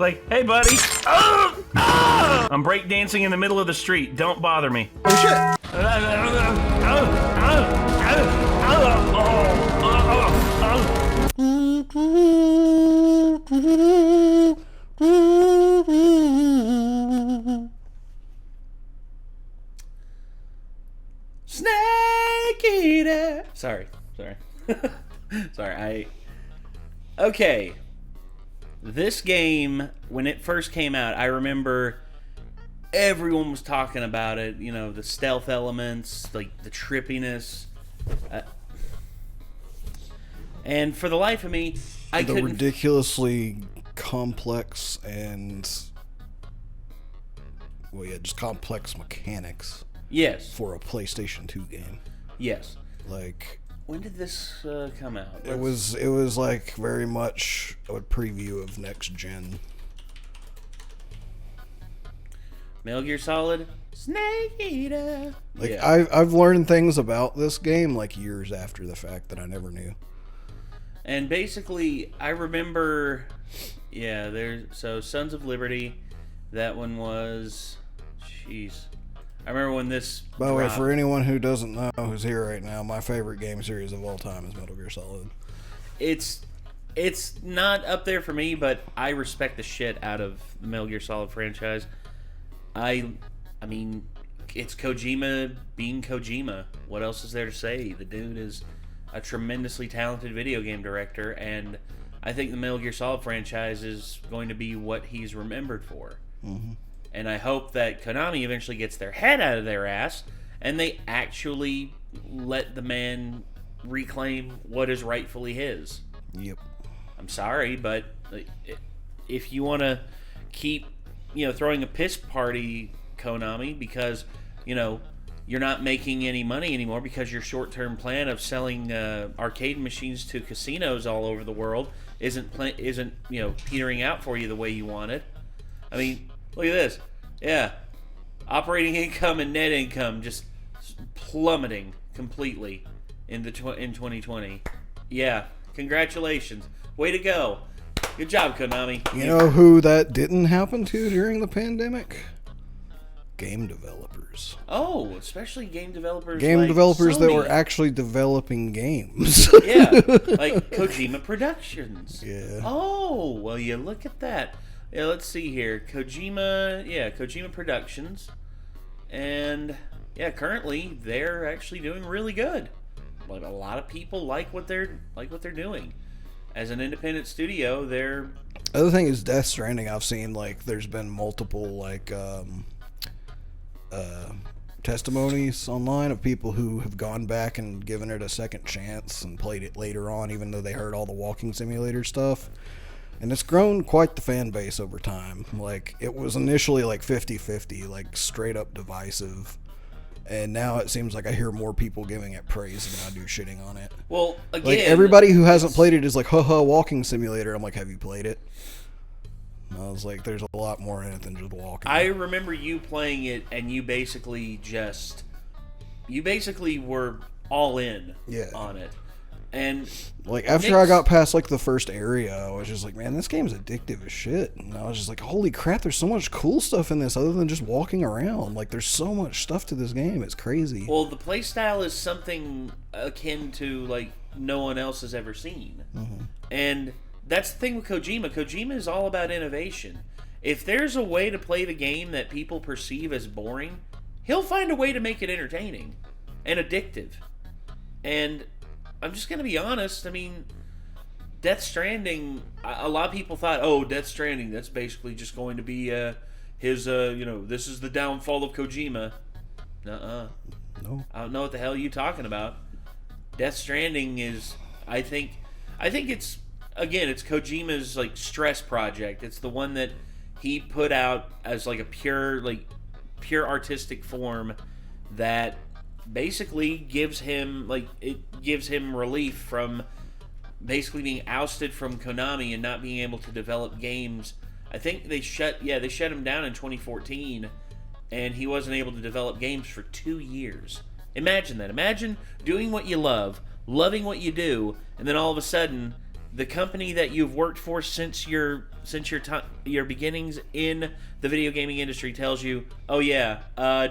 Like, hey, buddy. Oh! Oh! I'm breakdancing in the middle of the street. Don't bother me. Oh, shit. Snake eater. Sorry. Okay. This game, when it first came out, I remember everyone was talking about it. You know, the stealth elements, like the trippiness. And for the life of me, I couldn't... The ridiculously complex and... Well, yeah, just complex mechanics. Yes. For a PlayStation 2 game. Yes. Like... When did this come out? It was like very much a preview of next gen. Metal Gear Solid, Snake Eater. Like yeah. I've learned things about this game like years after the fact that I never knew. And basically, I remember, so Sons of Liberty, that one was, jeez. I remember when this By the way, dropped. for anyone who doesn't know who's here right now, my favorite game series of all time is Metal Gear Solid. It's not up there for me, but I respect the shit out of the Metal Gear Solid franchise. I mean, it's Kojima being Kojima. What else is there to say? The dude is a tremendously talented video game director, and I think the Metal Gear Solid franchise is going to be what he's remembered for. Mm-hmm. And I hope that Konami eventually gets their head out of their ass and they actually let the man reclaim what is rightfully his. Yep. I'm sorry, but if you want to keep, throwing a piss party, Konami, because, you're not making any money anymore because your short-term plan of selling arcade machines to casinos all over the world isn't petering out for you the way you want it. I mean, look at this. Yeah. Operating income and net income just plummeting completely in 2020. Yeah. Congratulations. Way to go. Good job, Konami. You know who that didn't happen to during the pandemic? Game developers. Oh, especially game developers. Game developers Sony. that were actually developing games. Yeah. Like Kojima Productions. Yeah. Oh, well, you look at that. Yeah, let's see here. Kojima Productions. And currently they're actually doing really good. Like a lot of people like what they're doing. As an independent studio, they're Other thing is Death Stranding. I've seen there's been multiple testimonies online of people who have gone back and given it a second chance and played it later on, even though they heard all the walking simulator stuff. And it's grown quite the fan base over time. Like, it was initially 50-50, straight up divisive. And now it seems like I hear more people giving it praise than I do shitting on it. Well, again... everybody who hasn't played it is like, haha, walking simulator. I'm like, have you played it? And I was like, there's a lot more in it than just walking. I remember you playing it, and you basically were all in on it. And after I got past the first area, I was just like, man, this game's addictive as shit. And I was just like, holy crap, there's so much cool stuff in this other than just walking around. There's so much stuff to this game. It's crazy. Well, the playstyle is something akin to no one else has ever seen. Mm-hmm. And that's the thing with Kojima. Kojima is all about innovation. If there's a way to play the game that people perceive as boring, he'll find a way to make it entertaining and addictive. And I'm just going to be honest. I mean, Death Stranding, a lot of people thought, oh, Death Stranding, that's basically just going to be his, this is the downfall of Kojima. Nuh-uh. No. I don't know what the hell you're talking about. Death Stranding is, I think it's, again, it's Kojima's, stress project. It's the one that he put out as, a pure artistic form that basically gives him relief from basically being ousted from Konami and not being able to develop games. I think they shut him down in 2014, and he wasn't able to develop games for 2 years. Imagine that. Imagine doing what you love, loving what you do, and then all of a sudden the company that you've worked for since your beginnings in the video gaming industry tells you, oh yeah,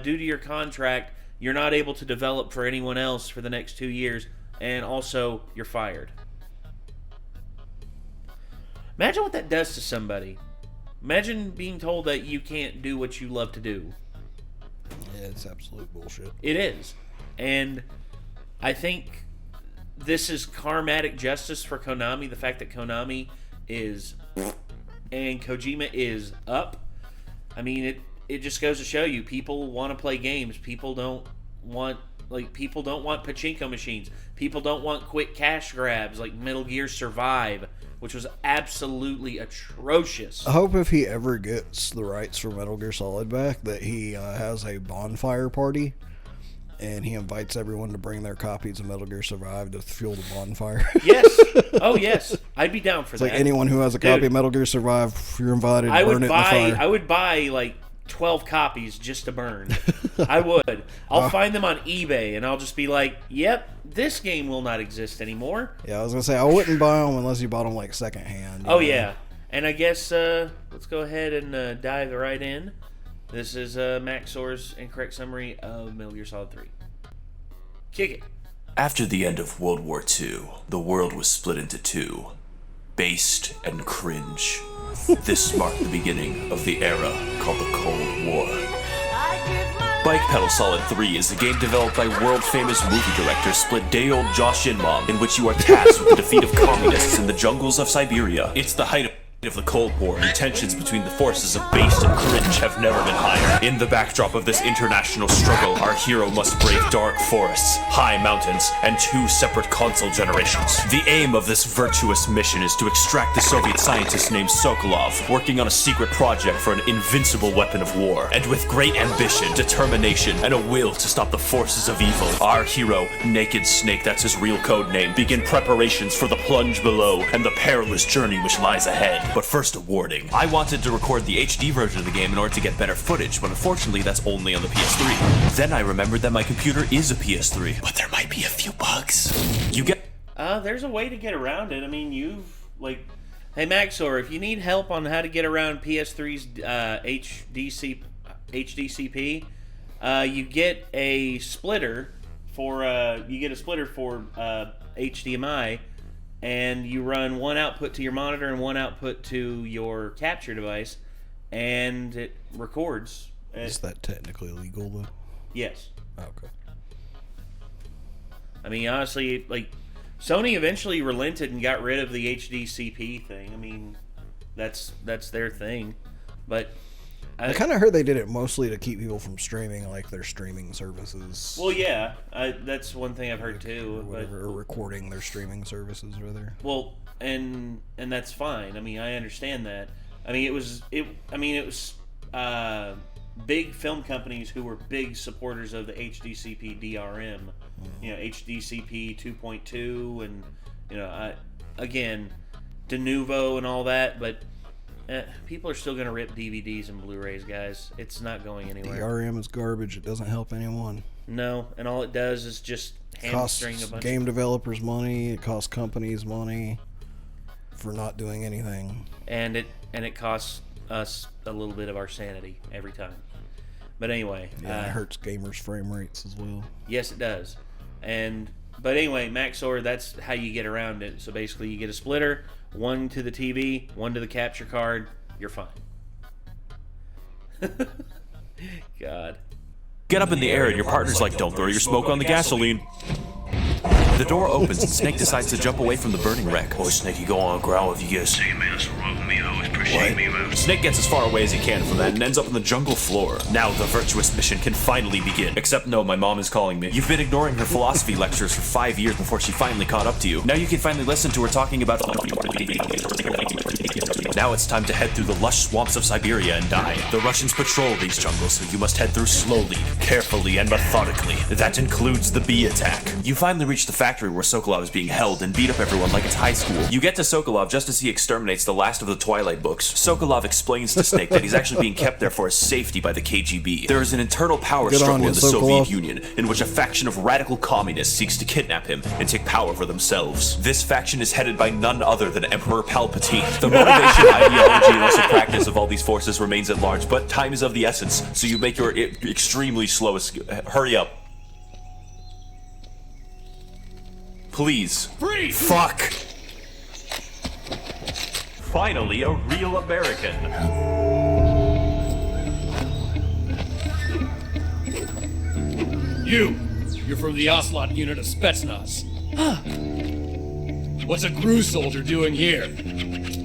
due to your contract, you're not able to develop for anyone else for the next 2 years, and also you're fired. Imagine what that does to somebody. Imagine being told that you can't do what you love to do. Yeah, it's absolute bullshit. It is. And I think this is karmatic justice for Konami. The fact that Konami is and Kojima is up. I mean, it just goes to show you, people want to play games. People don't want pachinko machines. People don't want quick cash grabs like Metal Gear Survive, which was absolutely atrocious. I hope if he ever gets the rights for Metal Gear Solid back, that he has a bonfire party, and he invites everyone to bring their copies of Metal Gear Survive to fuel the bonfire. Yes. Oh, yes. I'd be down for It's that. like anyone who has a copy of Metal Gear Survive, you're invited to burn it in the fire. I would buy like 12 copies just to burn. I would. I'll find them on eBay, and I'll just be like, yep, this game will not exist anymore. Yeah, I was going to say, I wouldn't buy them unless you bought them like secondhand. Oh, yeah. And I guess let's go ahead and dive right in. This is Maxor's incorrect summary of Metal Gear Solid 3. Kick it. After the end of World War II, the world was split into two, based and cringe. This marked the beginning of the era called the Cold War. Bike Pedal Solid 3 is a game developed by world-famous movie director split-day-old Josh Inmon, in which you are tasked with the defeat of communists in the jungles of Siberia. It's the height of the Cold War, and tensions between the forces of based and cringe have never been higher. In the backdrop of this international struggle, our hero must brave dark forests, high mountains, and 2 separate console generations. The aim of this virtuous mission is to extract the Soviet scientist named Sokolov, working on a secret project for an invincible weapon of war. And with great ambition, determination, and a will to stop the forces of evil, our hero, Naked Snake, that's his real code name, begin preparations for the plunge below and the perilous journey which lies ahead. But first, a warning. I wanted to record the HD version of the game in order to get better footage, but unfortunately that's only on the PS3. Then I remembered that my computer is a PS3, but there might be a few bugs. You get... There's a way to get around it. I mean, hey Maxor, if you need help on how to get around PS3's HDCP, you get a splitter for HDMI, and you run one output to your monitor and one output to your capture device, and it records. Is that technically legal, though? Yes. Okay. I mean, honestly, like, Sony eventually relented and got rid of the HDCP thing. I mean, that's their thing. But I kind of heard they did it mostly to keep people from streaming, like their streaming services. Well, yeah, that's one thing I've heard too. Or recording their streaming services, rather. Well, and that's fine. I mean, I understand that. I mean, it was big film companies who were big supporters of the HDCP DRM, HDCP 2.2, and again, de novo and all that, but. People are still going to rip DVDs and Blu-rays, guys. It's not going anywhere. DRM is garbage. It doesn't help anyone. No, and all it does is just hamstring a bunch. Costs game developers money. It costs companies money for not doing anything. And it costs us a little bit of our sanity every time. But anyway, yeah, it hurts gamers' frame rates as well. Yes, it does. But anyway, Maxor, that's how you get around it. So basically, you get a splitter. One to the TV, one to the capture card, you're fine. God. Get up in the air and your partner's like, don't throw your smoke on the gasoline. The door opens and Snake decides to jump away from the burning wreck. Oh, Snakey, go on, growl if you get... Hey man, that's wrong with me. I always appreciate me, man. Snake gets as far away as he can from that and ends up on the jungle floor. Now the virtuous mission can finally begin. Except no, my mom is calling me. You've been ignoring her philosophy lectures for 5 years before she finally caught up to you. Now you can finally listen to her talking about... Now it's time to head through the lush swamps of Siberia and die. The Russians patrol these jungles, so you must head through slowly, carefully, and methodically. That includes the bee attack. You finally reach the factory where Sokolov is being held and beat up everyone like it's high school. You get to Sokolov just as he exterminates the last of the Twilight books. Sokolov explains to Snake that he's actually being kept there for his safety by the KGB. There is an internal power struggle in the Soviet Union, in which a faction of radical communists seeks to kidnap him and take power for themselves. This faction is headed by none other than Emperor Palpatine. The motivation, ideology, and also practice of all these forces remains at large, but time is of the essence, so you make your extremely slow hurry up. Please. Freeze! Fuck! Finally, a real American. You're from the Ocelot unit of Spetsnaz. What's a Gru soldier doing here?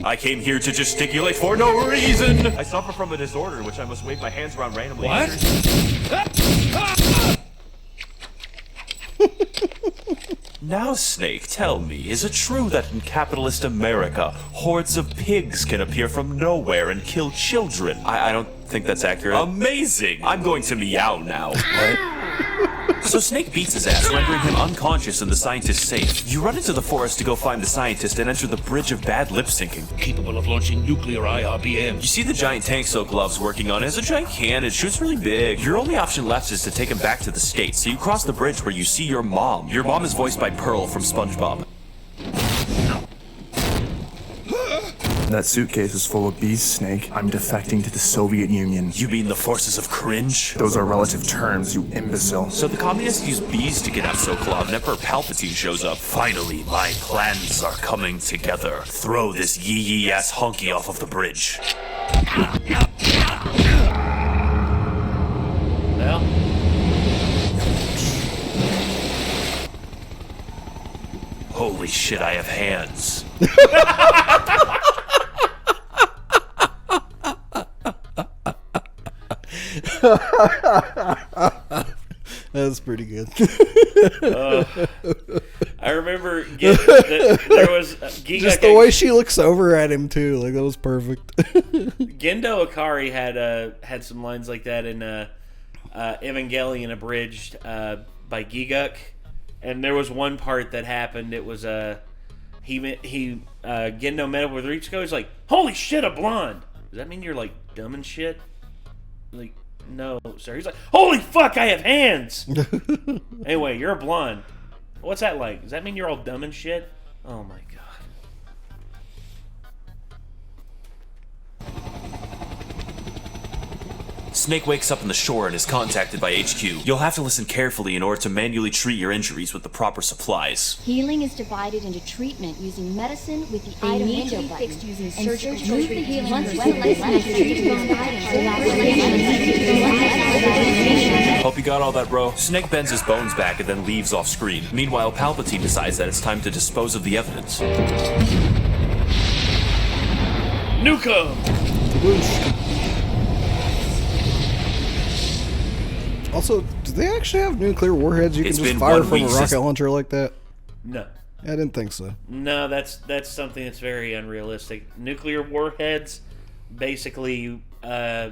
I came here to gesticulate for no reason! I suffer from a disorder in which I must wave my hands around randomly. What? Now, Snake, tell me, is it true that in capitalist America, hordes of pigs can appear from nowhere and kill children? I don't think that's accurate. Amazing! I'm going to meow now. What? So Snake beats his ass, rendering him unconscious and the scientist safe. You run into the forest to go find the scientist and enter the bridge of bad lip syncing. Capable of launching nuclear IRBM. You see the giant tank Sokolov's working on. It has a giant cannon, it shoots really big. Your only option left is to take him back to the States, so you cross the bridge where you see your mom. Your mom is voiced by Pearl from SpongeBob. That suitcase is full of bees, Snake. I'm defecting to the Soviet Union. You mean the forces of cringe? Those are relative terms, you imbecile. So the communists use bees to kidnap Sokolov, and Emperor Palpatine shows up. Finally, my plans are coming together. Throw this yee-yee-ass honky off of the bridge. Well, Holy shit, I have hands. That's pretty good. I remember there was Giga, Just the way she looks over at him too, like that was perfect. Gendo Ikari had some lines like that in Evangelion Abridged by Giguk, and there was one part that happened. It was Gendo met up with Ritsuko. He's like, "Holy shit, a blonde! Does that mean you're like dumb and shit?" Like, no, sir. He's like, "Holy fuck, I have hands." Anyway, you're a blonde. What's that like? Does that mean you're all dumb and shit? Oh my god. Snake wakes up on the shore and is contacted by HQ. You'll have to listen carefully in order to manually treat your injuries with the proper supplies. Healing is divided into treatment using medicine with the item window button, fixed using surgical treatment. Once Hope you got all that, bro. Snake bends his bones back and then leaves off screen. Meanwhile, Palpatine decides that it's time to dispose of the evidence. Nuka! Also, do they actually have nuclear warheads you can It's just been fire 1 from week a since- rocket launcher like that? No. I didn't think so. No, that's something that's very unrealistic. Nuclear warheads, basically, back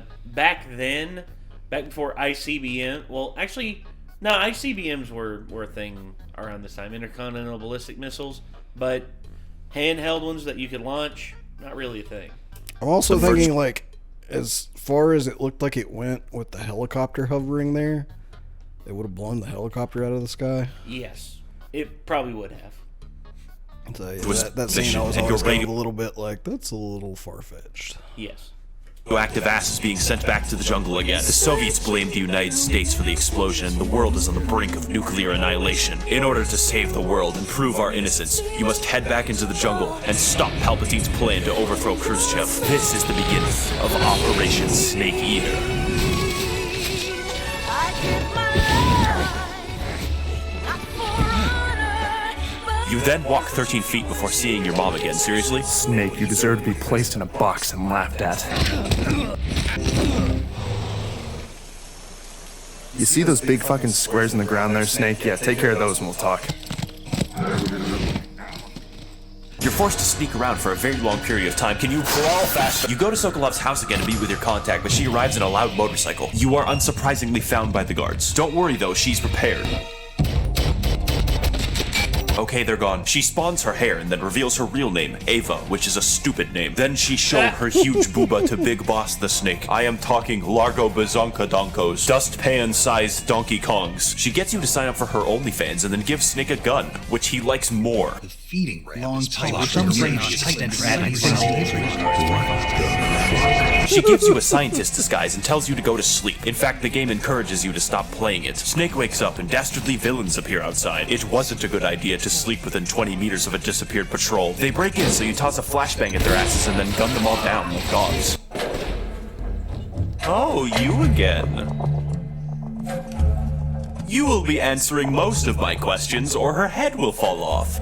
before ICBM. Well, actually, no, ICBMs were a thing around this time. Intercontinental ballistic missiles, but handheld ones that you could launch, not really a thing. I'm also thinking, like, as far as it looked like it went with the helicopter hovering there, they would have blown the helicopter out of the sky. Yes, it probably would have. So, yeah, was that scene mission, I was and always you're ready going to- a little bit like, that's a little far-fetched. Yes. Radioactive ass is being sent back to the jungle again. The Soviets blame the United States for the explosion, and the world is on the brink of nuclear annihilation. In order to save the world and prove our innocence, you must head back into the jungle and stop Palpatine's plan to overthrow Khrushchev. This is the beginning of Operation Snake Eater. You then walk 13 feet before seeing your mom again. Seriously? Snake, you deserve to be placed in a box and laughed at. You see those big fucking squares in the ground there, Snake? Yeah, take care of those and we'll talk. Your forced to sneak around for a very long period of time. Can you crawl faster? You go to Sokolov's house again to meet with your contact, but she arrives in a loud motorcycle. You are unsurprisingly found by the guards. Don't worry though, she's prepared. Okay, they're gone. She spawns her hair and then reveals her real name, Ava, which is a stupid name. Then she showed her huge booba to Big Boss the Snake. I am talking Largo Bazonka Donkos, dustpan-sized Donkey Kongs. She gets you to sign up for her OnlyFans and then gives Snake a gun, which he likes more. Feeding long time. Some range tight and She gives you a scientist disguise and tells you to go to sleep. In fact, the game encourages you to stop playing it. Snake wakes up and dastardly villains appear outside. It wasn't a good idea to sleep within 20 meters of a disappeared patrol. They break in, so you toss a flashbang at their asses and then gun them all down like dogs. Oh, you again. You will be answering most of my questions or her head will fall off.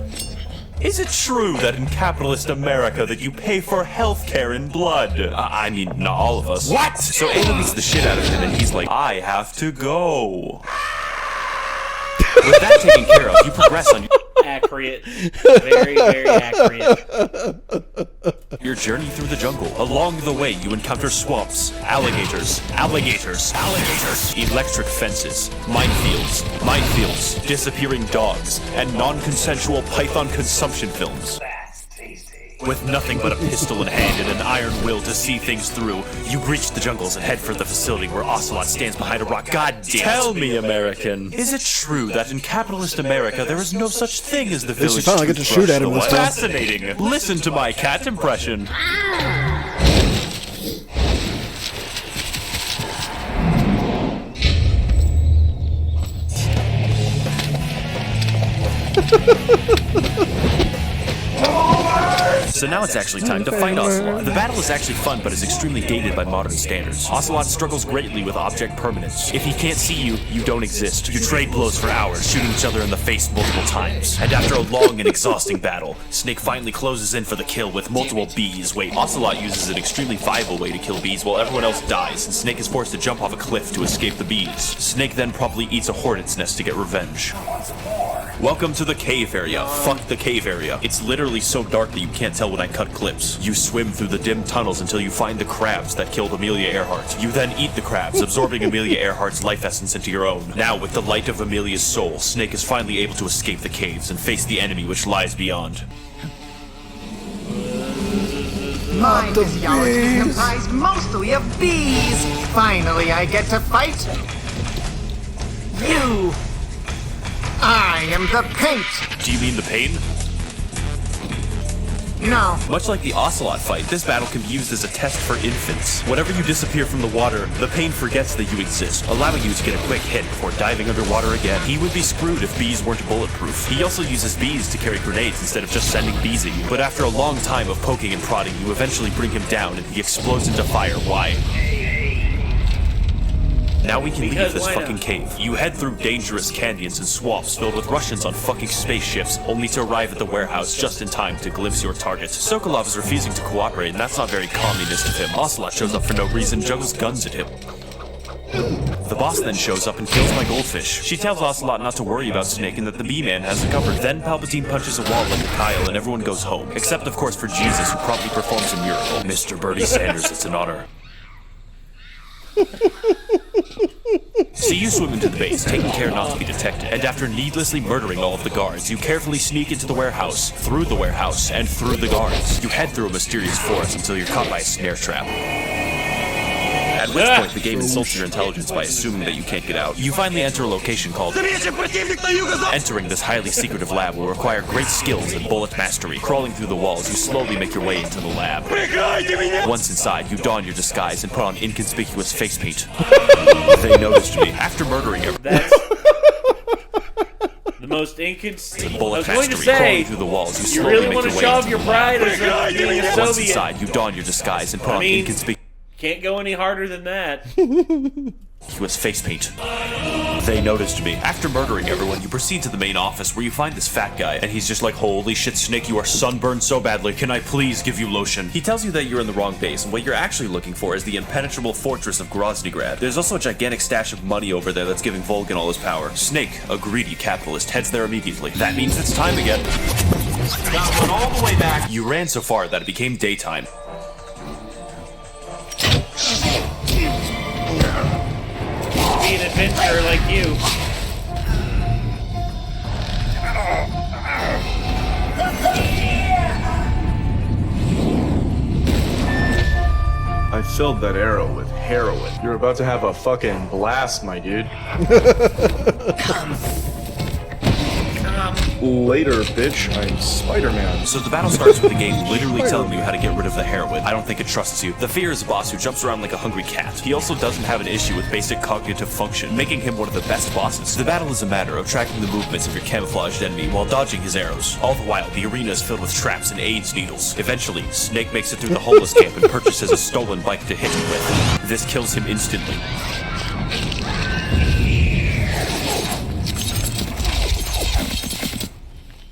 Is it true that in capitalist America that you pay for healthcare in blood? I mean, not all of us. What? So Ava beats the shit out of him and he's like, I have to go. With that taken care of, you progress on Accurate. Very, very accurate. your journey through the jungle. Along the way, you encounter swamps, alligators, electric fences, minefields, disappearing dogs, and non-consensual python consumption films. With nothing but a pistol in hand and an iron will to see things through, you reach the jungles and head for the facility where Ocelot stands behind a rock. God damn. Tell me, American, is it true that in capitalist America there is no such thing as the village? You finally get to shoot at him this time. Fascinating. Listen to my cat impression. So now it's actually time to fight Ocelot. The battle is actually fun, but is extremely dated by modern standards. Ocelot struggles greatly with object permanence. If he can't see you, you don't exist. You trade blows for hours, shooting each other in the face multiple times. And after a long and exhausting battle, Snake finally closes in for the kill with multiple bees. Wait, Ocelot uses an extremely viable way to kill bees while everyone else dies, and Snake is forced to jump off a cliff to escape the bees. Snake then promptly eats a hornet's nest to get revenge. Welcome to the cave area. Fuck the cave area. It's literally so dark that you can't tell when I cut clips. You swim through the dim tunnels until you find the crabs that killed Amelia Earhart. You then eat the crabs, absorbing Amelia Earhart's life essence into your own. Now, with the light of Amelia's soul, Snake is finally able to escape the caves and face the enemy which lies beyond. My physiology is comprised mostly of bees. Finally, I get to fight you. I am the paint. Do you mean the pain? No. Much like the Ocelot fight, this battle can be used as a test for infants. Whenever you disappear from the water, the pain forgets that you exist, allowing you to get a quick hit before diving underwater again. He would be screwed if bees weren't bulletproof. He also uses bees to carry grenades instead of just sending bees at you. But after a long time of poking and prodding, you eventually bring him down and he explodes into fire. Why? Now we can leave this fucking cave. You head through dangerous canyons and swamps filled with Russians on fucking spaceships, only to arrive at the warehouse just in time to glimpse your target. Sokolov is refusing to cooperate, and that's not very communist of him. Ocelot shows up for no reason, juggles guns at him. The boss then shows up and kills my goldfish. She tells Ocelot not to worry about Snake and that the Bee-Man has it covered. Then Palpatine punches a wall like a Kyle and everyone goes home. Except, of course, for Jesus, who promptly performs a miracle. Mr. Bertie Sanders, it's an honor. So you swim into the base, taking care not to be detected, and after needlessly murdering all of the guards, you carefully sneak into the warehouse, through the warehouse, and through the guards. You head through a mysterious forest until you're caught by a snare trap. At which point, the game insults your intelligence by assuming that you can't get out. You finally enter a location called... Entering this highly secretive lab will require great skills and bullet mastery. Crawling through the walls, you slowly make your way into the lab. Once inside, you don your disguise and put on inconspicuous face paint. They noticed me. After murdering everyone... That's the most inconspicuous... I was going to say, through the walls, you really want to show off your pride as being a Once Soviet. inside, you don your disguise and put on inconspicuous... Can't go any harder than that. He was face paint. They noticed me. After murdering everyone, you proceed to the main office where you find this fat guy, and he's just like, holy shit, Snake, you are sunburned so badly. Can I please give you lotion? He tells you that you're in the wrong base, and what you're actually looking for is the impenetrable fortress of Groznygrad. There's also a gigantic stash of money over there that's giving Volgan all his power. Snake, a greedy capitalist, heads there immediately. That means it's time again. Got one all the way back. You ran so far that it became daytime. Be an adventurer like you. I filled that arrow with heroin. You're about to have a fucking blast, my dude. Later, bitch. I'm Spider-Man. So the battle starts with the game literally telling you how to get rid of the heroin. I don't think it trusts you. The Fear is a boss who jumps around like a hungry cat. He also doesn't have an issue with basic cognitive function, making him one of the best bosses. The battle is a matter of tracking the movements of your camouflaged enemy while dodging his arrows. All the while, the arena is filled with traps and AIDS needles. Eventually, Snake makes it through the homeless camp and purchases a stolen bike to hit him with. This kills him instantly.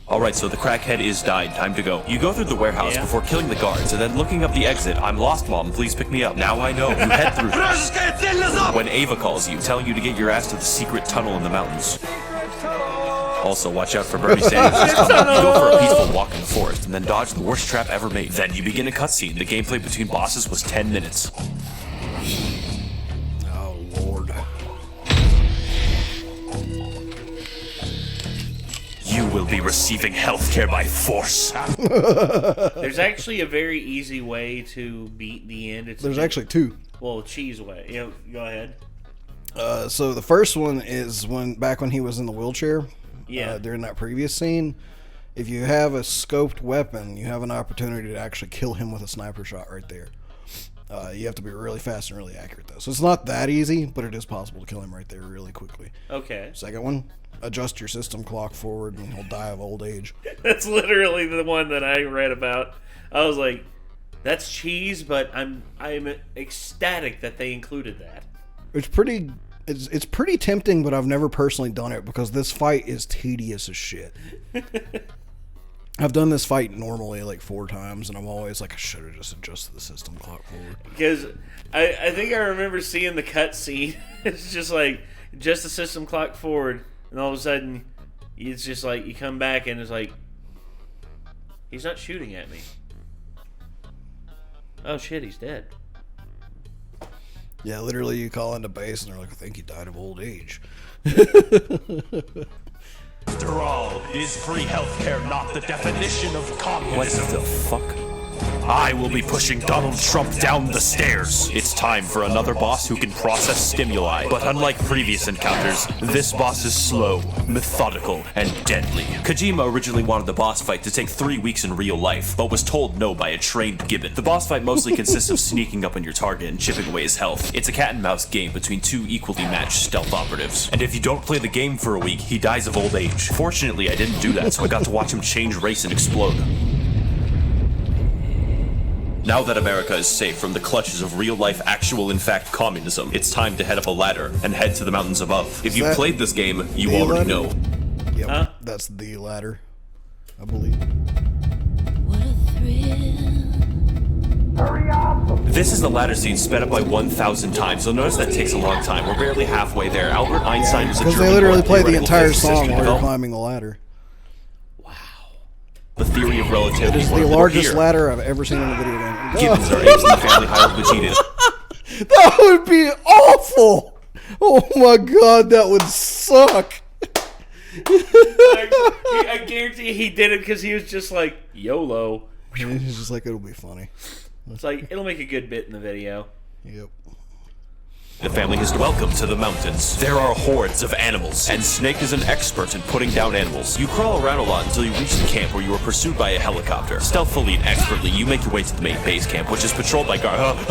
Alright, so the crackhead is died. Time to go. You go through the warehouse before killing the guards, and then looking up the exit. I'm lost, Mom. Please pick me up. Now I know. You head through this. When Ava calls you, telling you to get your ass to the secret tunnel in the mountains. Also, watch out for Bernie Sanders' tunnel. You go for a peaceful walk in the forest, and then dodge the worst trap ever made. Then you begin a cutscene. The gameplay between bosses was 10 minutes. Oh, Lord. You will be receiving healthcare by force. There's actually a very easy way to beat the end. There's actually two. Well, cheese way. Go ahead. So the first one is back when he was in the wheelchair. Yeah. During that previous scene. If you have a scoped weapon, you have an opportunity to actually kill him with a sniper shot right there. You have to be really fast and really accurate, though. So it's not that easy, but it is possible to kill him right there really quickly. Okay. Second one, adjust your system clock forward and he'll die of old age. That's literally the one that I read about. I was like, that's cheese, but I'm ecstatic that they included that. It's pretty tempting, but I've never personally done it because this fight is tedious as shit. I've done this fight normally like 4 times, and I'm always like, I should have just adjusted the system clock forward. Because I think I remember seeing the cutscene. It's just like, just the system clock forward, and all of a sudden, it's just like, you come back and it's like, he's not shooting at me. Oh shit, he's dead. Yeah, literally you call into base and they're like, I think he died of old age. After all, is free healthcare not the definition of communism? What the fuck? I will be pushing Donald Trump down the stairs. It's time for another boss who can process stimuli. But unlike previous encounters, this boss is slow, methodical, and deadly. Kojima originally wanted the boss fight to take 3 weeks in real life, but was told no by a trained gibbon. The boss fight mostly consists of sneaking up on your target and chipping away his health. It's a cat and mouse game between 2 equally matched stealth operatives. And if you don't play the game for a week, he dies of old age. Fortunately, I didn't do that, so I got to watch him change race and explode. Now that America is safe from the clutches of real-life, actual-in-fact communism, it's time to head up a ladder and head to the mountains above. If you've played this game, you already know. Yep, that's the ladder, I believe. What a thrill. Hurry up! This is the ladder scene sped up by 1,000 times. You'll notice that takes a long time. We're barely halfway there. Albert Einstein was a because they literally play the entire song while you're climbing the ladder. The theory of relativity. It is the largest ladder I've ever seen in a video game. Gibbons are apes in the family higher Vegeta. That would be awful! Oh my god, that would suck! I guarantee he did it because he was just like, YOLO. He's just like, it'll be funny. It's like, it'll make a good bit in the video. Yep. The family is welcome to the mountains. There are hordes of animals, and Snake is an expert in putting down animals. You crawl around a lot until you reach the camp where you are pursued by a helicopter. Stealthily and expertly, you make your way to the main base camp, which is patrolled by guards.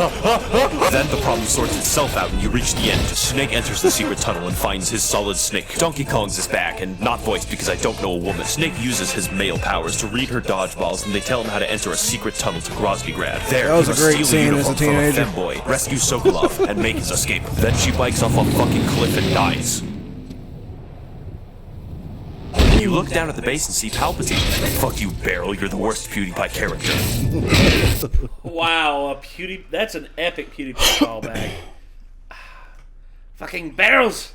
Then the problem sorts itself out and you reach the end. Snake enters the secret tunnel and finds his solid snake. Donkey Kong's is back, and not voiced because I don't know a woman. Snake uses his male powers to read her dodgeballs, and they tell him how to enter a secret tunnel to Groznygrad. There, That was he a great steal scene the as a uniform from a teenager. femboy, rescue Sokolov, and make his escape. Then she bikes off a fucking cliff and dies. You look down at the base and see Palpatine. Fuck you, Barrel, you're the worst PewDiePie character. Wow, that's an epic PewDiePie callback. Fucking barrels!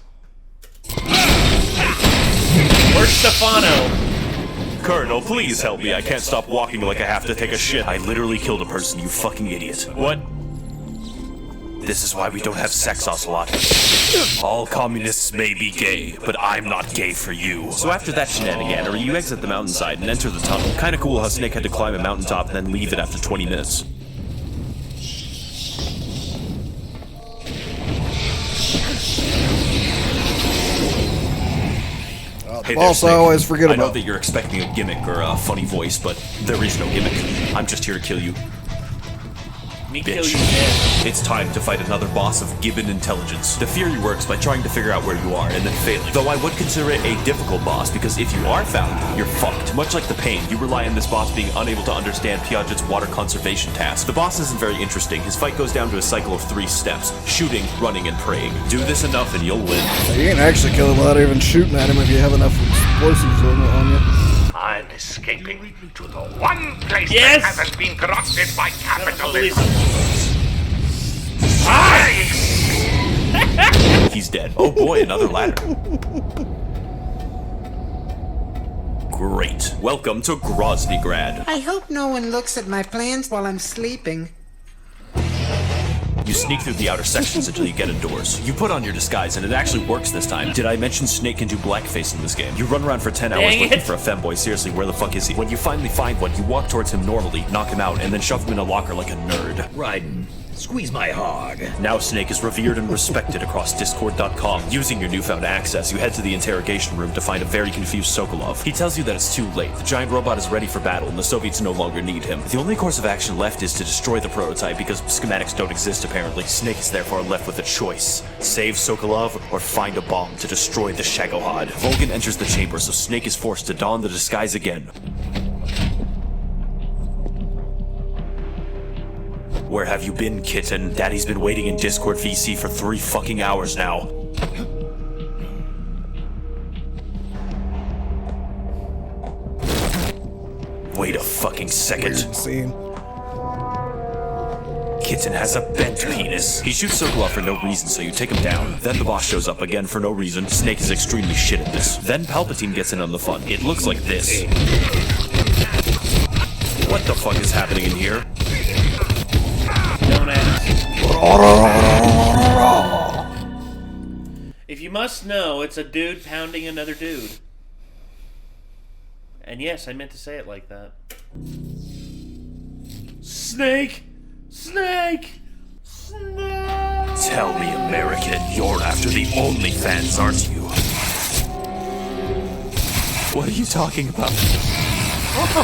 Where's Stefano? Colonel, please help me. I can't stop walking like I have to take a shit. I literally killed a person, you fucking idiot. What? This is why we don't have sex, Ocelot. All communists may be gay, but I'm not gay for you. So after that shenaniganery, you exit the mountainside and enter the tunnel. Kinda cool how Snake had to climb a mountaintop and then leave it after 20 minutes. Hey there, Also, I Snake. always forget I know about. that you're expecting a gimmick or a funny voice, but there is no gimmick. I'm just here to kill you. Me Bitch. kill you dead. It's time to fight another boss of given intelligence. The theory works by trying to figure out where you are and then failing. Though I would consider it a difficult boss because if you are found, you're fucked. Much like the Pain, you rely on this boss being unable to understand Piaget's water conservation task. The boss isn't very interesting. His fight goes down to a cycle of 3 steps: shooting, running, and praying. Do this enough and you'll win. You can actually kill him without even shooting at him if you have enough explosives on you. I'm escaping to the one place Yes! that hasn't been corrupted by capitalism. He's dead. Oh boy, another ladder. Great. Welcome to Groznygrad. I hope no one looks at my plans while I'm sleeping. You sneak through the outer sections until you get indoors. You put on your disguise, and it actually works this time. Did I mention Snake can do blackface in this game? You run around for 10 hours Dang looking it. for a femboy. Seriously, where the fuck is he? When you finally find one, you walk towards him normally, knock him out, and then shove him in a locker like a nerd. Raiden, squeeze my hog. Now Snake is revered and respected across Discord.com. Using your newfound access, you head to the interrogation room to find a very confused Sokolov. He tells you that it's too late. The giant robot is ready for battle, and the Soviets no longer need him. The only course of action left is to destroy the prototype, because schematics don't exist apparently. Snake is therefore left with a choice: save Sokolov or find a bomb to destroy the Shagohod. Volgin enters the chamber, so Snake is forced to don the disguise again. Where have you been, kitten? Daddy's been waiting in Discord VC for 3 fucking hours now. Wait a fucking second. Weird scene. Kitten has a bent penis. He shoots Sokolov for no reason, so you take him down. Then the boss shows up again for no reason. Snake is extremely shit at this. Then Palpatine gets in on the fun. It looks like this. What the fuck is happening in here? Don't ask. If you must know, it's a dude pounding another dude. And yes, I meant to say it like that. Snake! Snake! Snake! Tell me, American, you're after the OnlyFans, aren't you? What are you talking about?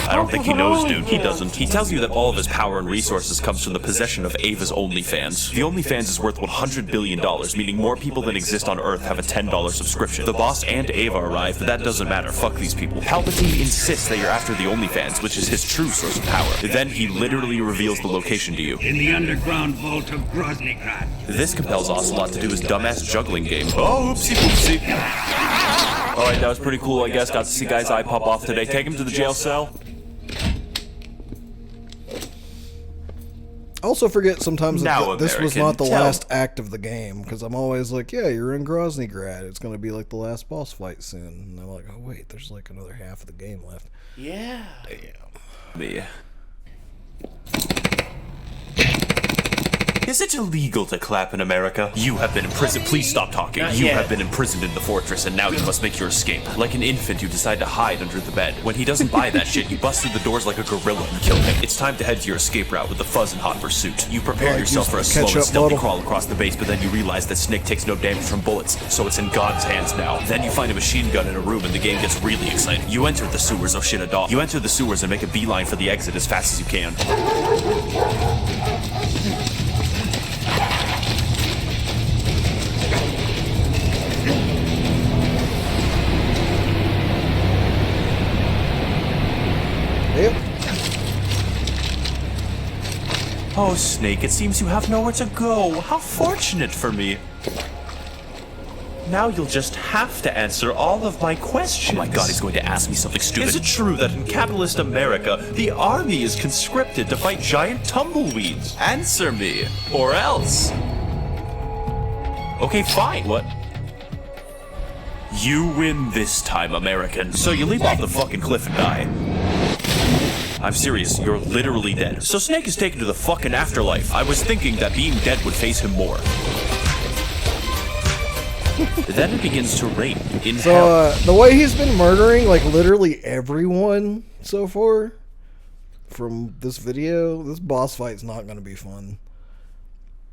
I don't think he knows, dude. He doesn't. He tells you that all of his power and resources comes from the possession of Ava's OnlyFans. The OnlyFans is worth $100 billion, meaning more people than exist on Earth have a $10 subscription. The boss and Ava arrive, but that doesn't matter. Fuck these people. Palpatine insists that you're after the OnlyFans, which is his true source of power. Then he literally reveals the location to you. In the underground vault of Groznygrad. This compels Ocelot to do his dumbass juggling game. Oh, oopsie poopsie. Alright, that was pretty cool, I guess. Got to see Guy's eye pop off today. Take him to the jail cell. Also forget sometimes Now, that this was American, not the tell- last act of the game, because I'm always like, yeah, you're in Groznygrad. It's going to be like the last boss fight soon. And I'm like, oh wait, there's like another half of the game left. Yeah. Me. Is it illegal to clap in America? You have been imprisoned. Please stop talking. You have been imprisoned in the fortress, and now you must make your escape. Like an infant, you decide to hide under the bed. When he doesn't buy that shit, you bust through the doors like a gorilla and kill him. It's time to head to your escape route with the fuzz and hot pursuit. You prepare yourself for a slow and stealthy crawl across the base, but then you realize that Snake takes no damage from bullets, so it's in God's hands now. Then you find a machine gun in a room, and the game gets really exciting. You enter the sewers. Oh shit, a dog. You enter the sewers and make a beeline for the exit as fast as you can. Oh, Snake, it seems you have nowhere to go. How fortunate for me. Now you'll just have to answer all of my questions. Oh my god, he's going to ask me something stupid. Is it true that in capitalist America, the army is conscripted to fight giant tumbleweeds? Answer me, or else. Okay, fine. What? You win this time, American. So you leap off the fucking cliff and die. I'm serious, you're literally dead. So Snake is taken to the fucking afterlife. I was thinking that being dead would phase him more. Then it begins to rain in hell. The way he's been murdering, like, literally everyone so far from this video, this boss fight's not going to be fun.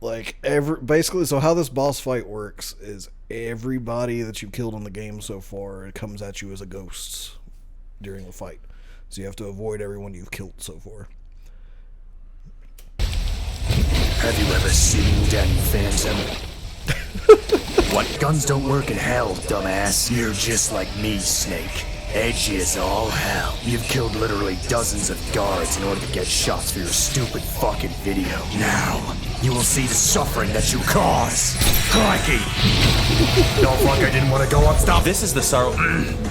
Like, basically, so how this boss fight works is everybody that you've killed in the game so far, it comes at you as a ghost during the fight. So you have to avoid everyone you've killed so far. Have you ever seen Danny Phantom? What? Guns don't work in hell, dumbass. You're just like me, Snake. Edgy as all hell. You've killed literally dozens of guards in order to get shots for your stupid fucking video. Now, you will see the suffering that you cause. Crikey! Don't fuck, I didn't want to go up. Stop. This is the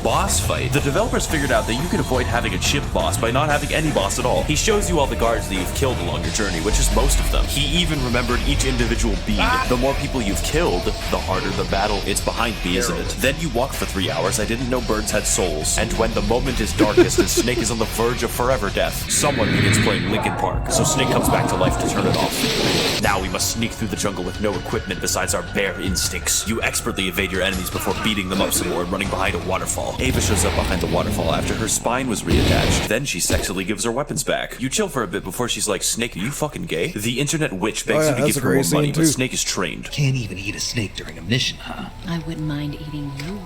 boss fight. The developers figured out that you can avoid having a chip boss by not having any boss at all. He shows you all the guards that you've killed along your journey, which is most of them. He even remembered each individual bead. The more people you've killed, the harder the battle. It's behind me, isn't it? Then you walk for 3 hours. I didn't know birds had souls. And when the moment is darkest and Snake is on the verge of forever death, someone begins playing Linkin Park, so Snake comes back to life to turn it off. Now we must sneak through the jungle with no equipment besides our bare instincts. You expertly evade your enemies before beating them up some more and running behind a waterfall. Ava shows up behind the waterfall after her spine was reattached. Then she sexily gives her weapons back. You chill for a bit before she's like, Snake, are you fucking gay? The internet witch begs you to give her more money, but Snake is trained. Can't even eat a snake during a mission, huh? I wouldn't mind eating you.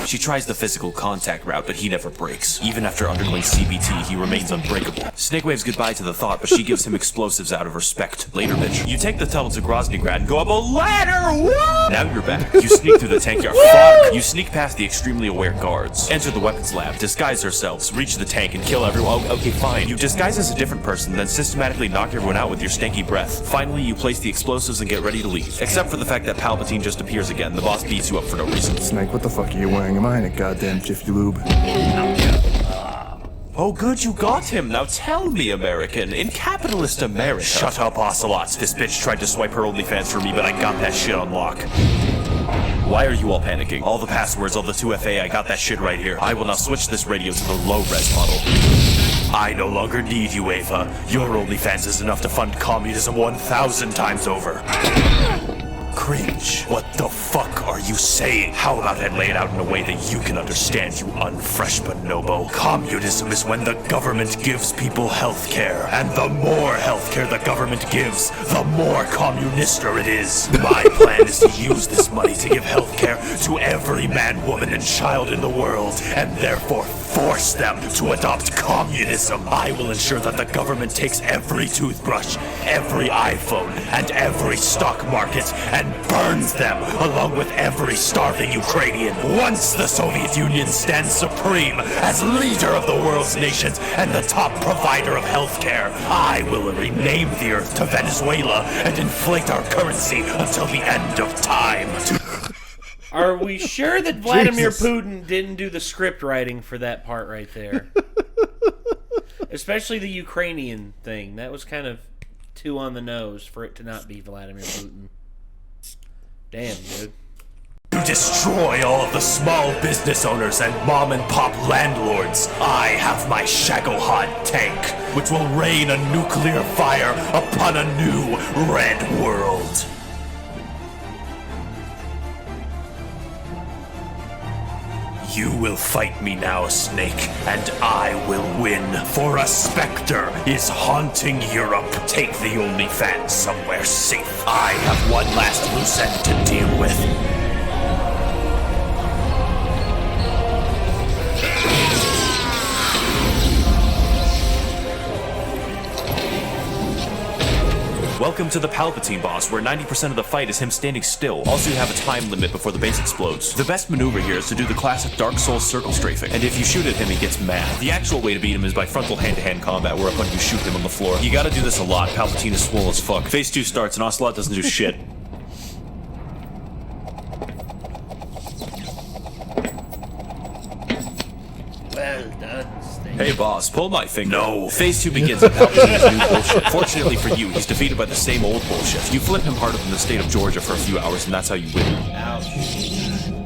She tries the physical contact route, but he never breaks. Even after undergoing CBT, he remains unbreakable. Snake waves goodbye to the thought, but she gives him explosives out of respect. Later, bitch. You take the tunnel to Groznygrad and go up a ladder! Woo! Now you're back. You sneak through the tankyard. Fuck! You sneak past the extremely aware guards. Enter the weapons lab, disguise yourselves, reach the tank, and kill everyone. Oh, okay, fine. You disguise as a different person, then systematically knock everyone out with your stanky breath. Finally, you place the explosives and get ready to leave. Except for the fact that Palpatine just appears again. The boss beats you up for no reason. Snake, what the fuck are you wearing? Am I in a goddamn Jiffy Lube? Oh good, you got him. Now tell me, American, in capitalist America... Shut up, Ocelots. This bitch tried to swipe her OnlyFans for me, but I got that shit on lock. Why are you all panicking? All the passwords, all the 2FA, I got that shit right here. I will now switch this radio to the low-res model. I no longer need you, Ava. Your OnlyFans is enough to fund communism 1,000 times over. Cringe. What the fuck are you saying? How about I lay it out in a way that you can understand, you unfresh bonobo? Communism is when the government gives people healthcare, and the more healthcare the government gives, the more communister it is. My plan is to use this money to give healthcare to every man, woman, and child in the world, and therefore force them to adopt communism. I will ensure that the government takes every toothbrush, every iPhone, and every stock market and burns them along with every starving Ukrainian. Once the Soviet Union stands supreme as leader of the world's nations and the top provider of healthcare, I will rename the earth to Venezuela and inflate our currency until the end of time. Are we sure that Vladimir Putin didn't do the script writing for that part right there? Especially the Ukrainian thing. That was kind of too on the nose for it to not be Vladimir Putin. Damn, dude. To destroy all of the small business owners and mom and pop landlords, I have my Shagohod tank. which will rain a nuclear fire upon a new red world. You will fight me now, Snake, and I will win, for a specter is haunting Europe. Take the OnlyFans somewhere safe. I have one last loose end to deal with. Welcome to the Palpatine boss, where 90% of the fight is him standing still. Also, you have a time limit before the base explodes. The best maneuver here is to do the classic Dark Souls circle strafing, and if you shoot at him, he gets mad. The actual way to beat him is by frontal hand-to-hand combat, whereupon you shoot him on the floor. You gotta do this a lot. Palpatine is swole as fuck. Phase 2 starts, and Ocelot doesn't do shit. Well done, Snake. Hey boss, pull my finger. No. Phase 2 begins with Palpatine's new bullshit. Fortunately for you, he's defeated by the same old bullshit. You flip him harder than the state of Georgia for a few hours, and that's how you win. Ouch.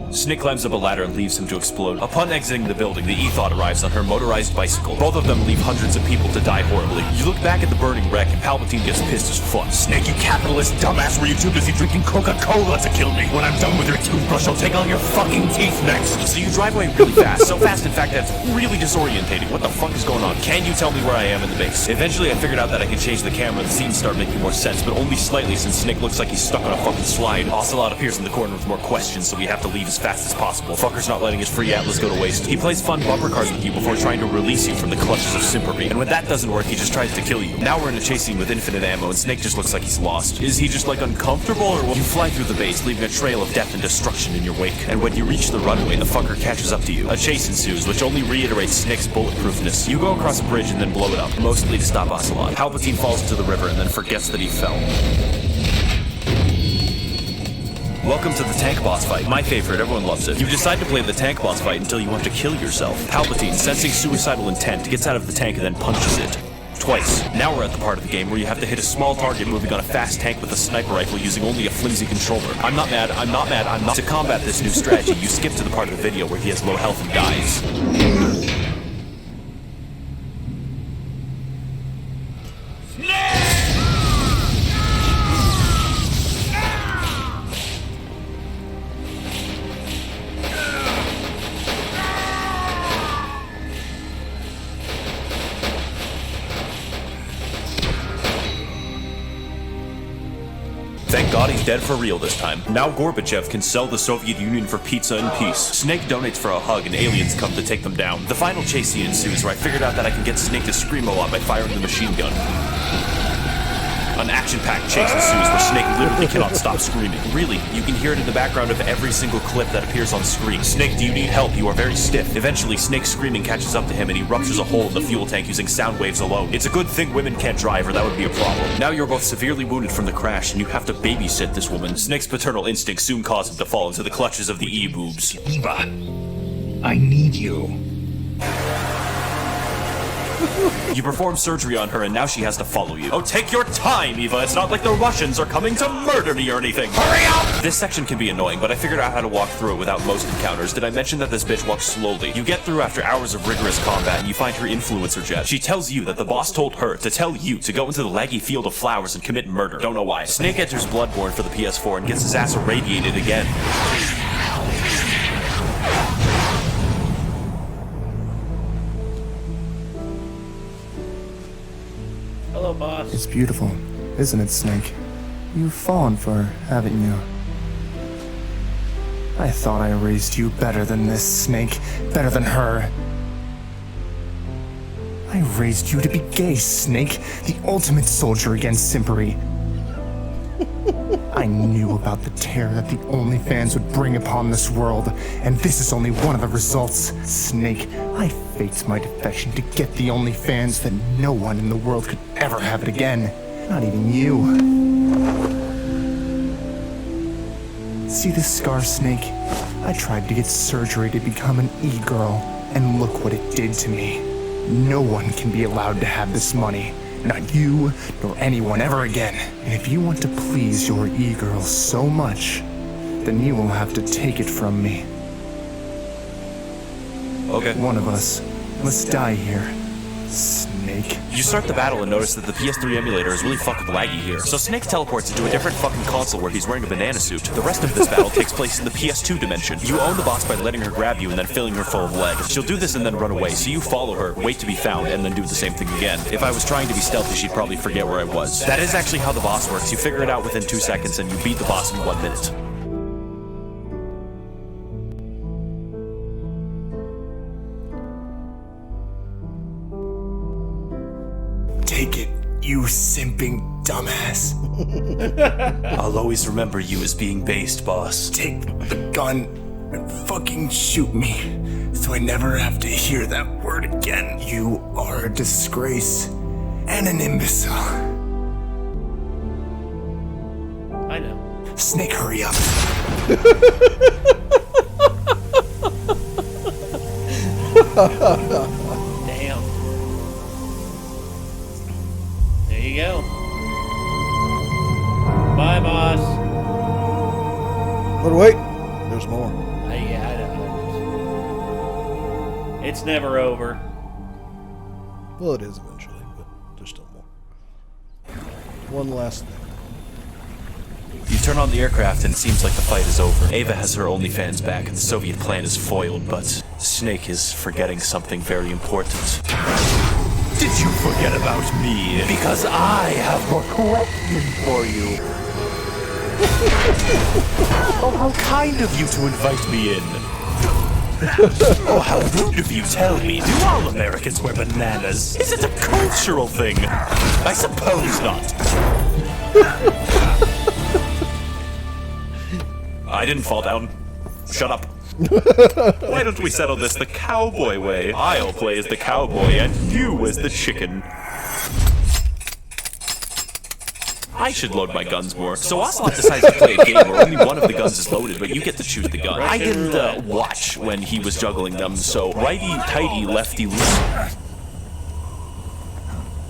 Snake climbs up a ladder and leaves him to explode. Upon exiting the building, the Ethot arrives on her motorized bicycle. Both of them leave hundreds of people to die horribly. You look back at the burning wreck, and Palpatine gets pissed as fuck. Snake, you capitalist dumbass, were you too busy drinking Coca-Cola to kill me? When I'm done with your toothbrush, I'll take all your fucking teeth next. So you drive away really fast. So fast, in fact, that's really disorientating. What the fuck is going on? Can you tell me where I am in the base? Eventually, I figured out that I can change the camera and the scenes start making more sense, but only slightly since Snake looks like he's stuck on a fucking slide. Ocelot appears in the corner with more questions, so we have to leave as fast as possible. Fucker's not letting his free Atlas go to waste. He plays fun bumper cars with you before trying to release you from the clutches of Simpery. And when that doesn't work, he just tries to kill you. Now we're in a chase scene with infinite ammo, and Snake just looks like he's lost. Is he just like uncomfortable, or what? You fly through the base, leaving a trail of death and destruction in your wake. And when you reach the runway, the fucker catches up to you. A chase ensues, which only reiterates Snake's bulletproofness. You go across a bridge and then blow it up, mostly to stop Ocelot. Palpatine falls into the river and then forgets that he fell. Welcome to the tank boss fight. My favorite, everyone loves it. You decide to play the tank boss fight until you want to kill yourself. Palpatine, sensing suicidal intent, gets out of the tank and then punches it. Twice. Now we're at the part of the game where you have to hit a small target moving on a fast tank with a sniper rifle using only a flimsy controller. I'm not mad. To combat this new strategy, you skip to the part of the video where he has low health and dies. Thank God he's dead for real this time. Now Gorbachev can sell the Soviet Union for pizza in peace. Snake donates for a hug and aliens come to take them down. The final chase scene ensues where I figured out that I can get Snake to scream a lot by firing the machine gun. An action-packed chase ensues where Snake literally cannot stop screaming. Really, you can hear it in the background of every single clip that appears on screen. Snake, do you need help? You are very stiff. Eventually, Snake's screaming catches up to him and he ruptures a hole in the fuel tank using sound waves alone. It's a good thing women can't drive or that would be a problem. Now you're both severely wounded from the crash and you have to babysit this woman. Snake's paternal instinct soon causes him to fall into the clutches of the E-boobs. Eva, I need you. You perform surgery on her and now she has to follow you. Oh, take your time, Eva. It's not like the Russians are coming to murder me or anything. Hurry up! This section can be annoying, but I figured out how to walk through it without most encounters. Did I mention that this bitch walks slowly? You get through after hours of rigorous combat and you find her influencer jet. She tells you that the boss told her to tell you to go into the laggy field of flowers and commit murder. Don't know why. Snake enters Bloodborne for the PS4 and gets his ass irradiated again. Hello, boss. It's beautiful, isn't it, Snake? You've fallen for her, haven't you? I thought I raised you better than this, Snake. Better than her. I raised you to be gay, Snake. The ultimate soldier against Simpery. I knew about the terror that the OnlyFans would bring upon this world, and this is only one of the results. Snake, I faked my defection to get the OnlyFans that no one in the world could ever have it again. Not even you. See this scar, Snake? I tried to get surgery to become an e-girl, and look what it did to me. No one can be allowed to have this money. Not you, nor anyone ever again. And if you want to please your e-girl so much, then you will have to take it from me. Okay. One of us must die here. Snake. You start the battle and notice that the PS3 emulator is really fucking laggy here. So Snake teleports into a different fucking console where he's wearing a banana suit. The rest of this battle takes place in the PS2 dimension. You own the boss by letting her grab you and then filling her full of lead. She'll do this and then run away, so you follow her, wait to be found, and then do the same thing again. If I was trying to be stealthy, she'd probably forget where I was. That is actually how the boss works. You figure it out within 2 seconds and you beat the boss in 1 minute. Take it, you simping dumbass. I'll always remember you as being based, boss. Take the gun and fucking shoot me, so I never have to hear that word again. You are a disgrace and an imbecile. I know. Snake, hurry up. Damn. There you go. Bye, boss. But wait, there's more. Yeah, I know. It's never over. Well, it is eventually, but there's still more. One last thing. You turn on the aircraft and it seems like the fight is over. Ava has her OnlyFans back and the Soviet plan is foiled, but Snake is forgetting something very important. Did you forget about me? Because I have more questions for you. Oh, how kind of you to invite me in. Oh, how rude of you. Tell me, do all Americans wear bananas? Is it a cultural thing? I suppose not. I didn't fall down. Shut up. Why don't we settle this the cowboy way? I'll play as the cowboy and you as the chicken. I should load my guns more. So Ocelot decides to play a game where only one of the guns is loaded, but you get to choose the gun. I didn't watch when he was juggling them, so righty-tighty, lefty-loosey.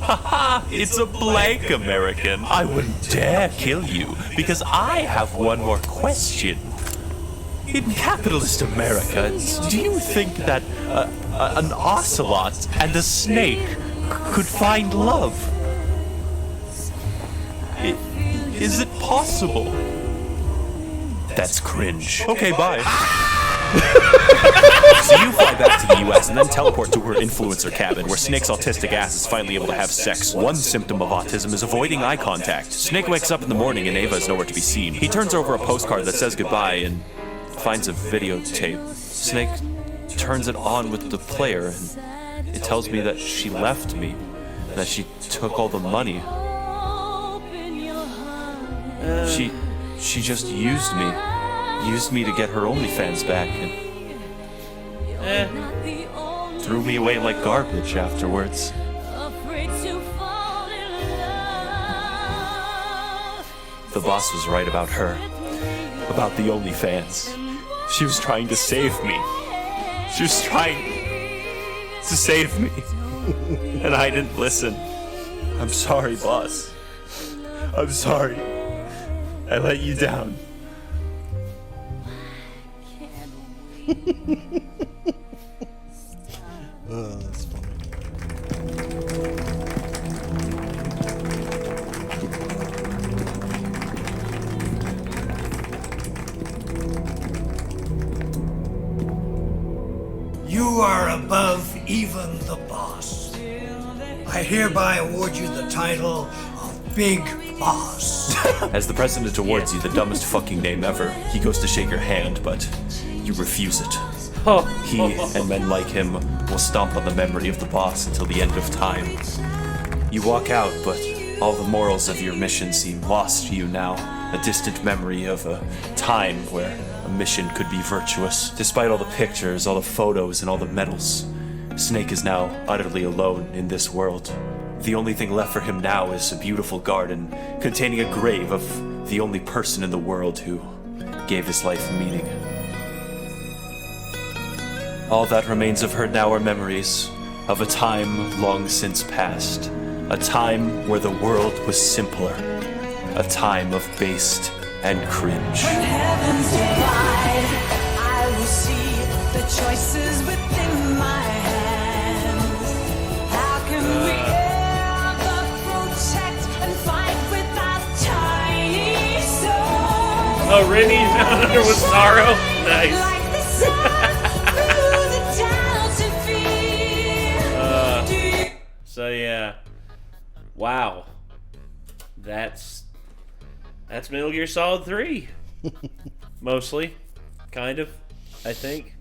Haha, it's a blank, American. I wouldn't dare kill you, because I have one more question. In capitalist America, do you think that an ocelot and a snake could find love? Is it possible? That's cringe. Okay, bye. So you fly back to the US and then teleport to her influencer cabin where Snake's autistic ass is finally able to have sex. One symptom of autism is avoiding eye contact. Snake wakes up in the morning and Ava is nowhere to be seen. He turns over a postcard that says goodbye and finds a videotape. Snake turns it on with the player and it tells me that she left me, that she took all the money. She just used me to get her OnlyFans back and threw me away like garbage afterwards. The boss was right about her, about the OnlyFans. She was trying to save me. She was trying to save me, and I didn't listen. I'm sorry, boss. I'm sorry. I let you down. That's funny. You are above even the boss. I hereby award you the title of Big Boss. As the president awards you the dumbest fucking name ever, he goes to shake your hand, but you refuse it. He and men like him will stomp on the memory of the boss until the end of time. You walk out, but all the morals of your mission seem lost to you now. A distant memory of a time where a mission could be virtuous. Despite all the pictures, all the photos, and all the medals, Snake is now utterly alone in this world. The only thing left for him now is a beautiful garden containing a grave of the only person in the world who gave his life meaning. All that remains of her now are memories of a time long since past, a time where the world was simpler, a time of based and cringe. When heavens divide, I will see the choices within my hands. How can Oh, Rennie found under with sorrow. Nice. So yeah, wow, that's Metal Gear Solid 3, mostly, kind of, I think.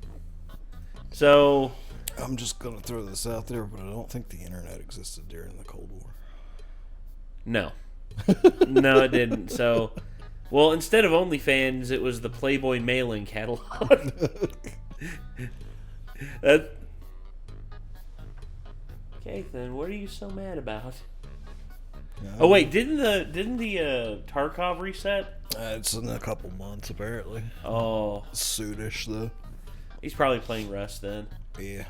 So I'm just gonna throw this out there, but I don't think the internet existed during the Cold War. No, no, it didn't. So, well, instead of OnlyFans, it was the Playboy mailing catalog. Nathan, what are you so mad about? Oh wait, didn't the Tarkov reset? It's in a couple months apparently. Oh, soonish though. He's probably playing Rust then. Yeah.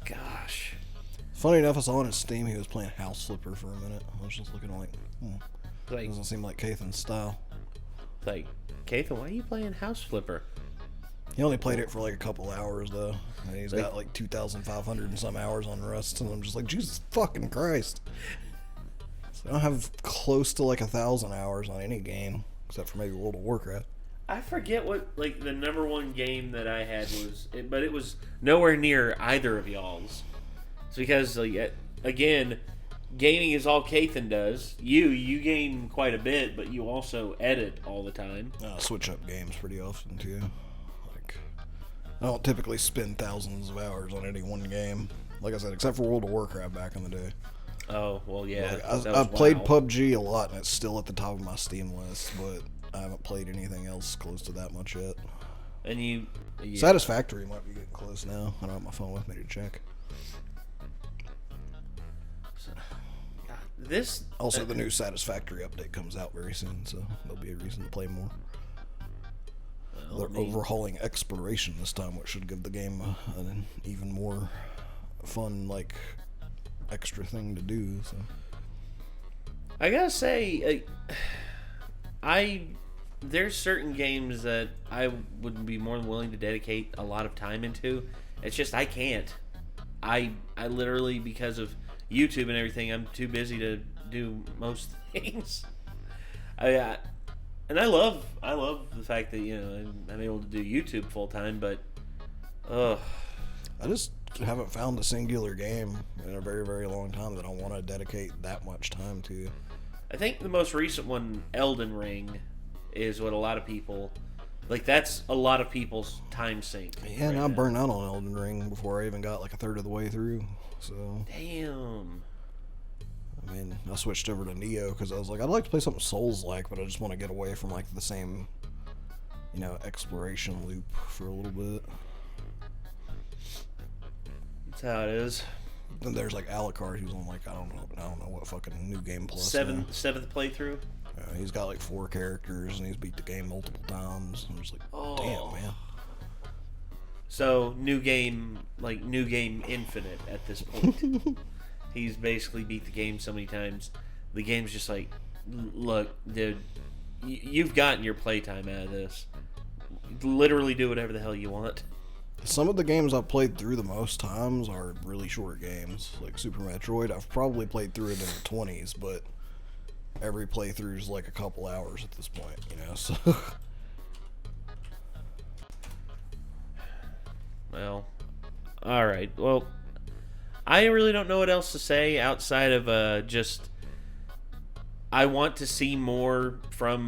Gosh. Funny enough, I saw on his Steam he was playing House Flipper for a minute. I was just looking like, like doesn't seem like Cathan's style. Like, Cathan, why are you playing House Flipper? He only played it for like a couple hours though. And he's got like 2,500 and some hours on Rust, and I'm just like, Jesus fucking Christ. So I don't have close to like 1,000 hours on any game, except for maybe World of Warcraft. I forget what like the number one game that I had was, but it was nowhere near either of y'all's. It's because like, again, gaming is all Cathan does. You game quite a bit, but you also edit all the time. I switch up games pretty often too. I don't typically spend thousands of hours on any one game. Like I said, except for World of Warcraft back in the day. Oh, well, yeah. Like, I played PUBG a lot, and it's still at the top of my Steam list, but I haven't played anything else close to that much yet. And you... Yeah. Satisfactory might be getting close now. I don't have my phone with me to check. This... Also, the new Satisfactory update comes out very soon, so there'll be a reason to play more. They're overhauling exploration this time, which should give the game an even more fun, like, extra thing to do. So I gotta say, there's certain games that I would be more than willing to dedicate a lot of time into. It's just I can't. I literally, because of YouTube and everything, I'm too busy to do most things. And I love the fact that, you know, I'm able to do YouTube full time, but I just haven't found a singular game in a very, very long time that I want to dedicate that much time to. I think the most recent one, Elden Ring, is what a lot of people like. That's a lot of people's time sink. Yeah, and I burned out on Elden Ring before I even got like a third of the way through. So damn. I mean, I switched over to Neo because I was like, I'd like to play something Souls-like, but I just want to get away from like the same, you know, exploration loop for a little bit. That's how it is. Then there's like Alucard, who's on like I don't know what fucking New Game Plus. Seventh playthrough. He's got like 4 characters and he's beat the game multiple times. I'm just like, damn, man. So new game infinite at this point. He's basically beat the game so many times. The game's just like, look, dude, you've gotten your playtime out of this. Literally do whatever the hell you want. Some of the games I've played through the most times are really short games. Like Super Metroid, I've probably played through it in the 20s, but every playthrough is like a couple hours at this point, you know, so... Well, alright, well... I really don't know what else to say outside of just I want to see more from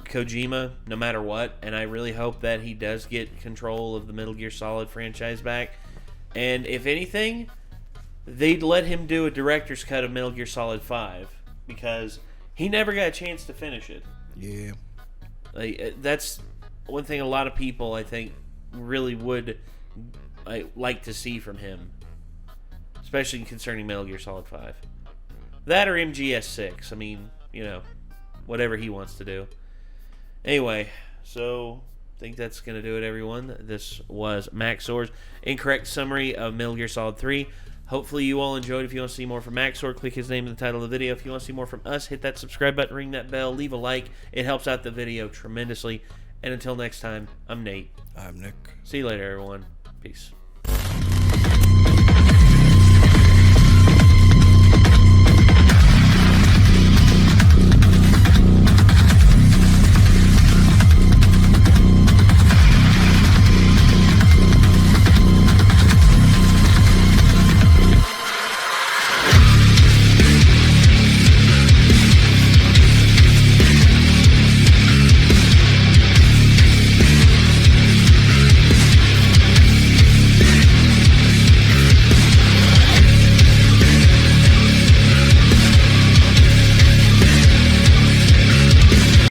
Kojima no matter what, and I really hope that he does get control of the Metal Gear Solid franchise back. And if anything, they'd let him do a director's cut of Metal Gear Solid 5 because he never got a chance to finish it. Yeah. That's one thing a lot of people I think really would like to see from him. Especially concerning Metal Gear Solid 5. That or MGS6. I mean, you know, whatever he wants to do. Anyway, so I think that's going to do it, everyone. This was Maxor's incorrect summary of Metal Gear Solid 3. Hopefully you all enjoyed. If you want to see more from Maxor, click his name in the title of the video. If you want to see more from us, hit that subscribe button, ring that bell, leave a like. It helps out the video tremendously. And until next time, I'm Nate. I'm Nick. See you later, everyone. Peace.